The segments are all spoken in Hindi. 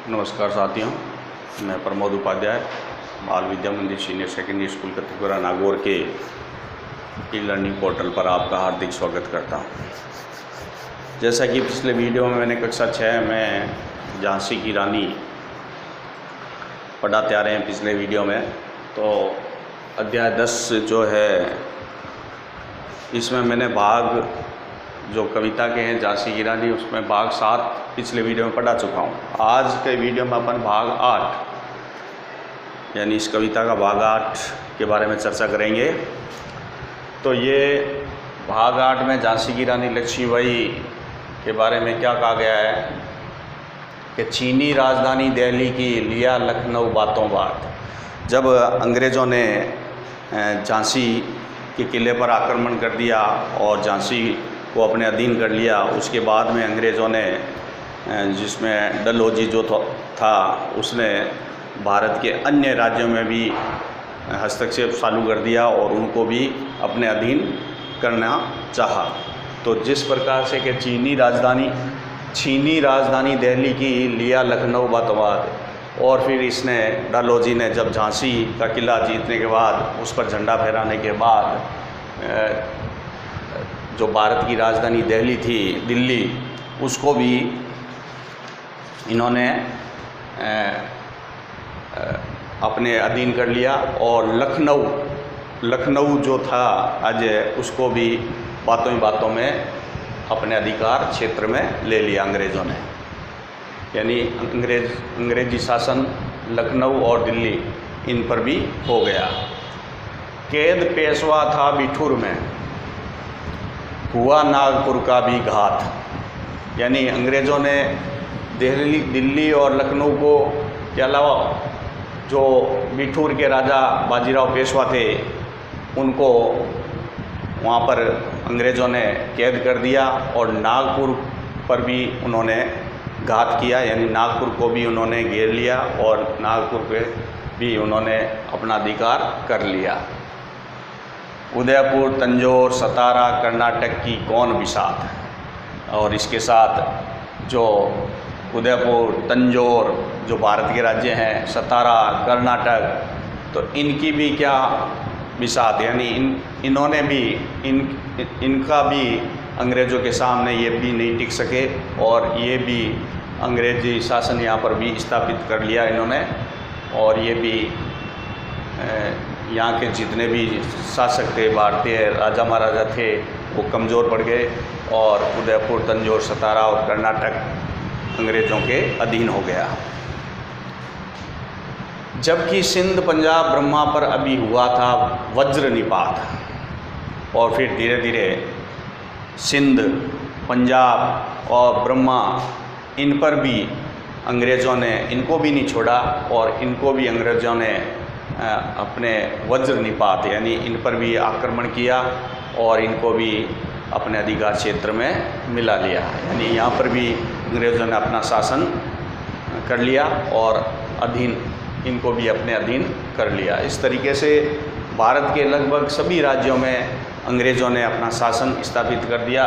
नमस्कार साथियों, मैं प्रमोद उपाध्याय बाल विद्या मंदिर सीनियर सेकेंडरी स्कूल कत्तीपुरा नागौर के ई लर्निंग पोर्टल पर आपका हार्दिक स्वागत करता हूं। जैसा कि पिछले वीडियो में मैंने कक्षा 6 में झांसी की रानी पढ़ाते आ रहे हैं पिछले वीडियो में, तो अध्याय 10 जो है इसमें मैंने भाग जो कविता के हैं झांसी की रानी, उसमें भाग 7 पिछले वीडियो में पढ़ा चुका हूँ। आज के वीडियो में अपन भाग 8 यानी इस कविता का भाग 8 के बारे में चर्चा करेंगे। तो ये भाग 8 में झांसी की रानी लक्ष्मीबाई के बारे में क्या कहा गया है कि चीनी राजधानी दिल्ली की लिया लखनऊ बातों बात। जब अंग्रेज़ों ने झांसी के किले पर आक्रमण कर दिया और झांसी को अपने अधीन कर लिया, उसके बाद में अंग्रेज़ों ने जिसमें डलहौजी जो था उसने भारत के अन्य राज्यों में भी हस्तक्षेप चालू कर दिया और उनको भी अपने अधीन करना चाहा। तो जिस प्रकार से कि चीनी राजधानी दिल्ली की लिया लखनऊ बातवाद, और फिर इसने डलहौजी ने जब झांसी का किला जीतने के बाद उस पर झंडा फहराने के बाद जो भारत की राजधानी दिल्ली उसको भी इन्होंने अपने अधीन कर लिया और लखनऊ जो था अजय, उसको भी बातों ही बातों में अपने अधिकार क्षेत्र में ले लिया अंग्रेज़ों ने। यानी अंग्रेजी शासन लखनऊ और दिल्ली इन पर भी हो गया। कैद पेशवा था बिठूर में, हुआ नागपुर का भी घात। यानी अंग्रेज़ों ने दिल्ली और लखनऊ को के अलावा जो बिठूर के राजा बाजीराव पेशवा थे उनको वहाँ पर अंग्रेज़ों ने कैद कर दिया और नागपुर पर भी उन्होंने घात किया। यानी नागपुर को भी उन्होंने घेर लिया और नागपुर पे भी उन्होंने अपना अधिकार कर लिया। उदयपुर, तंजौर, सतारा, कर्नाटक की कौन बिसात। और इसके साथ जो उदयपुर, तंजौर जो भारत के राज्य हैं, सतारा, कर्नाटक, तो इनकी भी क्या बिसात, यानी इन्होंने भी इनका भी अंग्रेज़ों के सामने ये भी नहीं टिक सके और ये भी अंग्रेज़ी शासन यहाँ पर भी स्थापित कर लिया इन्होंने। और ये भी यहाँ के जितने भी शासक थे, भारतीय राजा महाराजा थे, वो कमज़ोर पड़ गए और उदयपुर, तंजौर, सतारा और कर्नाटक अंग्रेज़ों के अधीन हो गया। जबकि सिंध, पंजाब, ब्रह्मा पर अभी हुआ था वज्र निपात। और फिर धीरे धीरे सिंध, पंजाब और ब्रह्मा, इन पर भी अंग्रेज़ों ने इनको भी नहीं छोड़ा और इनको भी अंग्रेज़ों ने अपने वज्र निपात यानी इन पर भी आक्रमण किया और इनको भी अपने अधिकार क्षेत्र में मिला लिया। यानी यहाँ पर भी अंग्रेज़ों ने अपना शासन कर लिया और इनको भी अपने अधीन कर लिया। इस तरीके से भारत के लगभग सभी राज्यों में अंग्रेज़ों ने अपना शासन स्थापित कर दिया।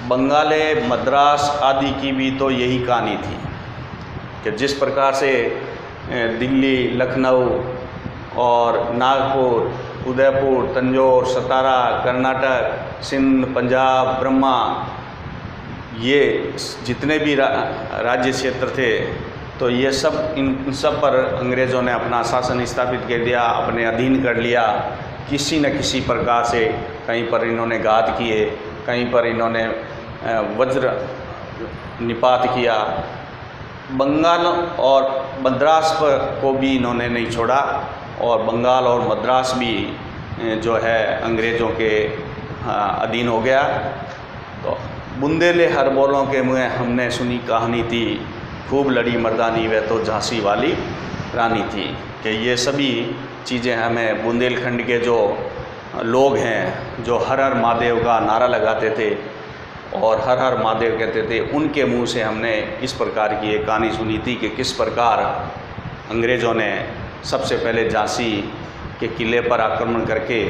बंगाल, मद्रास आदि की भी तो यही कहानी थी कि जिस प्रकार से दिल्ली, लखनऊ और नागपुर, उदयपुर, तंजौर, सतारा, कर्नाटक, सिंध, पंजाब, ब्रह्मा, ये जितने भी राज्य क्षेत्र थे, तो ये सब इन सब पर अंग्रेज़ों ने अपना शासन स्थापित कर दिया, अपने अधीन कर लिया। किसी न किसी प्रकार से कहीं पर इन्होंने घात किए, कहीं पर इन्होंने वज्र निपात किया। बंगाल और मद्रास को भी इन्होंने नहीं छोड़ा और बंगाल और मद्रास भी जो है अंग्रेज़ों के अधीन हो गया। तो बुंदेले हर बोलों के मुँह हमने सुनी कहानी थी, खूब लड़ी मर्दानी वह तो झांसी वाली रानी थी। कि ये सभी चीज़ें हमें बुंदेलखंड के जो लोग हैं जो हर हर महादेव का नारा लगाते थे और हर हर महादेव कहते थे, उनके मुंह से हमने इस प्रकार की एक कहानी सुनी थी कि किस प्रकार अंग्रेज़ों ने सबसे पहले झांसी के किले पर आक्रमण करके,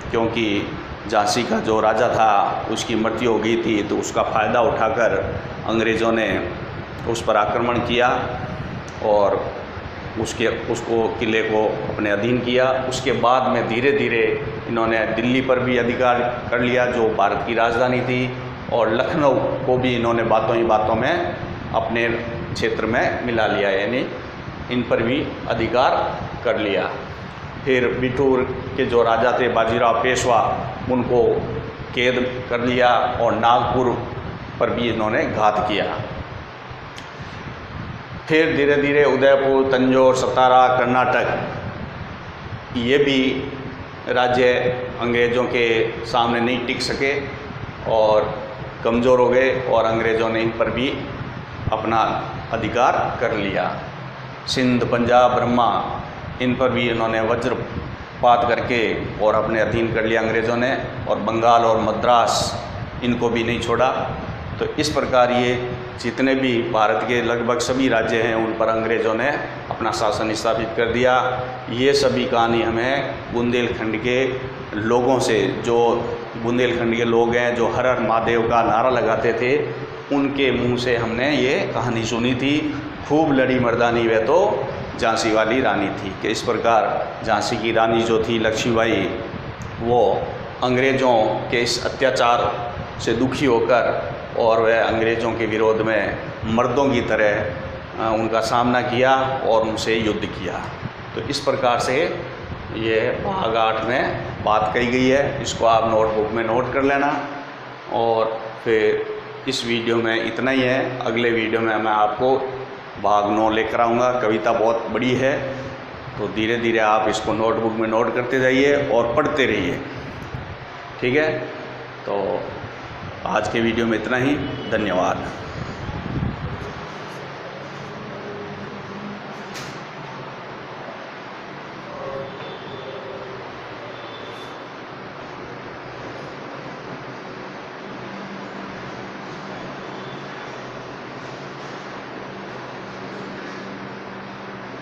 क्योंकि झांसी का जो राजा था उसकी मृत्यु हो गई थी, तो उसका फ़ायदा उठाकर अंग्रेज़ों ने उस पर आक्रमण किया और उसको किले को अपने अधीन किया। उसके बाद में धीरे धीरे इन्होंने दिल्ली पर भी अधिकार कर लिया जो भारत की राजधानी थी, और लखनऊ को भी इन्होंने बातों ही बातों में अपने क्षेत्र में मिला लिया, यानी इन पर भी अधिकार कर लिया। फिर बिठूर के जो राजा थे बाजीराव पेशवा, उनको कैद कर लिया और नागपुर पर भी इन्होंने घात किया। फिर धीरे धीरे उदयपुर, तंजौर, सतारा, कर्नाटक ये भी राज्य अंग्रेज़ों के सामने नहीं टिक सके और कमज़ोर हो गए, और अंग्रेज़ों ने इन पर भी अपना अधिकार कर लिया। सिंध, पंजाब, ब्रह्मा, इन पर भी इन्होंने वज्रपात करके और अपने अधीन कर लिया अंग्रेज़ों ने, और बंगाल और मद्रास इनको भी नहीं छोड़ा। तो इस प्रकार ये जितने भी भारत के लगभग सभी राज्य हैं उन पर अंग्रेज़ों ने अपना शासन स्थापित कर दिया। ये सभी कहानी हमें बुंदेलखंड के लोगों से, जो बुंदेलखंड के लोग हैं जो हर हर महादेव का नारा लगाते थे, उनके मुंह से हमने ये कहानी सुनी थी। खूब लड़ी मर्दानी वह तो झांसी वाली रानी थी, कि इस प्रकार झांसी की रानी जो थी लक्ष्मीबाई, वो अंग्रेज़ों के इस अत्याचार से दुखी होकर और वह अंग्रेज़ों के विरोध में मर्दों की तरह उनका सामना किया और उनसे युद्ध किया। तो इस प्रकार से ये भाग 8 में बात कही गई है। इसको आप नोटबुक में नोट कर लेना। और फिर इस वीडियो में इतना ही है। अगले वीडियो में मैं आपको भाग 9 लेकर आऊँगा। कविता बहुत बड़ी है, तो धीरे धीरे आप इसको नोटबुक में नोट करते जाइए और पढ़ते रहिए, ठीक है। तो आज के वीडियो में इतना ही। धन्यवाद।